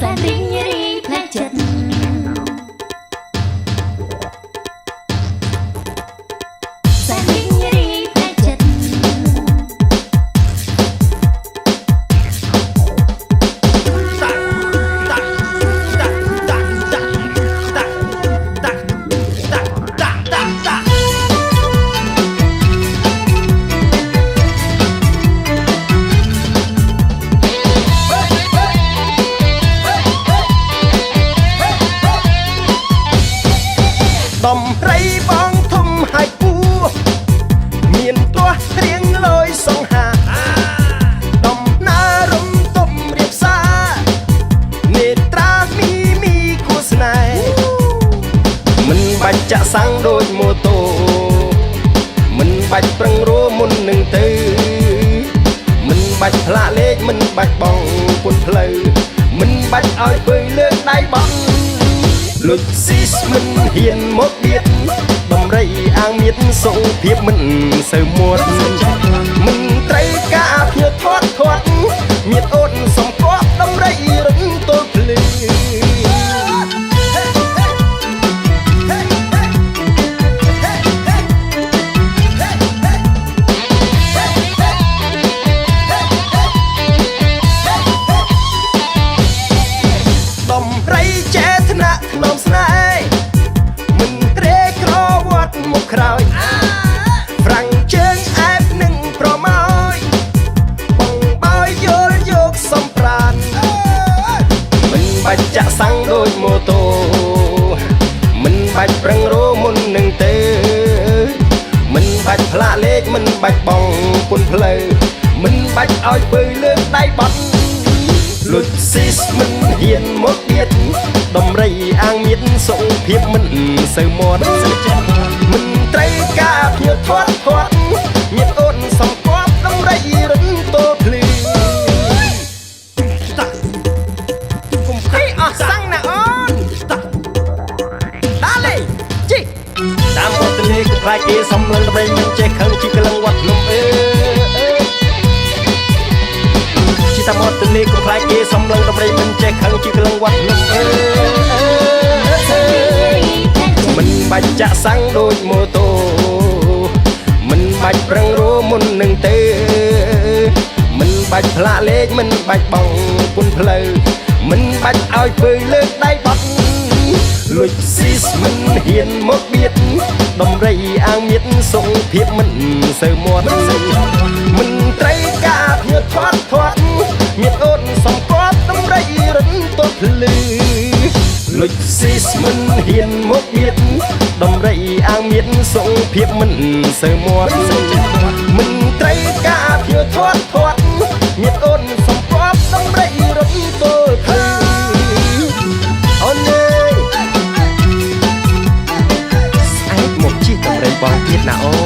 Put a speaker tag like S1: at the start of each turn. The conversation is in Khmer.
S1: សែនរីករាយផ្លែចិត្តសែនរីករាយផ្លែចិត្ត
S2: ដំរីបងធំហើយពូមានទាស់រៀងលយសង្ហាដំណើររំទុំរៀបសារនេត្រាមីគួស្នេហ៍មិនបាច់ចាក់សាំងដូចម៉ូតូមិនបាច់ប្រឹងរੂមុននឹងទៅមិនបាច់ផ្លាកលេខមិនបាច់បងពុនផ្លូវមិនបាច់ឲ្យពើលើកដៃបងលុចស៊ីសមិនហ៊ានមកបៀតដំរីអាងមៀតសុខភាពមិនសូវមួតមិនត្រូវការភៀវធាត់មៀតអូនសំគប់ដំរីរឹងទល់ភ្លឺដំរីចេះថ្នាក់ថ្នមស្នេហ៍មិនត្រេកក្រវត្តមុខក្រោយហ្វ្រាំងជើងអែបនឹងប្រម៉ោយបងបោយយល់យកសំប្រានមិនបាច់ចាក់សាំងដូចម៉ូតូមិនបាច់ប្រឹងរੂមុននឹងទៅមិនបាច់ផ្លាកលេខមិនបាច់បងពុនផ្លូវមិនបាច់ឲ្យពើលើកដៃបត់លុចស៊ីសមិនហ៊ានមកបៀតដំរីអាងមៀតសុខភាពមិនសូវមាត់មិនត្រូវការភៀវធាត់មៀតអូនសំគប់ដំរីរឹងទល់ភ្លឺគុំភ័យអស់សាំងណាអូនដាលេជីតាមវត្តលេគផ្លាយគេសំឡឹងដំរីមិនចេះខឹងជីកលឹងវត្តលំតាមវត្តលេគផ្លាយគេសំឡឹងដំរីមិនចេះខឹងជីកលឹងវត្តលំមិនបាច់ចាក់សាំងដូចម៉ូតូមិនបាច់ប្រឹងរੂមុននឹងទៅមិនបាច់ផ្លាកលេខមិនបាច់បងពុនផ្លូវមិនបាច់ឲ្យពើលើកដៃបត់លុចស៊ីសមិនហ៊ានមកបៀតដំរីអាងមៀតសុខភាពមិនសូវមាត់មិនត្រូវការភៀវធាត់មៀតអូនសំគប់ដំរីរឹងទល់ភ្លឺលុចស៊ីសមិនហ៊ានមកបៀតដំរីអាងមៀតសុខភាពមិនសូវមាត់មិនត្រូវការភៀវធាត់មៀតអូនសំគប់ដំរីរឹងទល់ភ្លឺអូនអើយស្អែកមកជិះដំរីបងទៀតណាអូ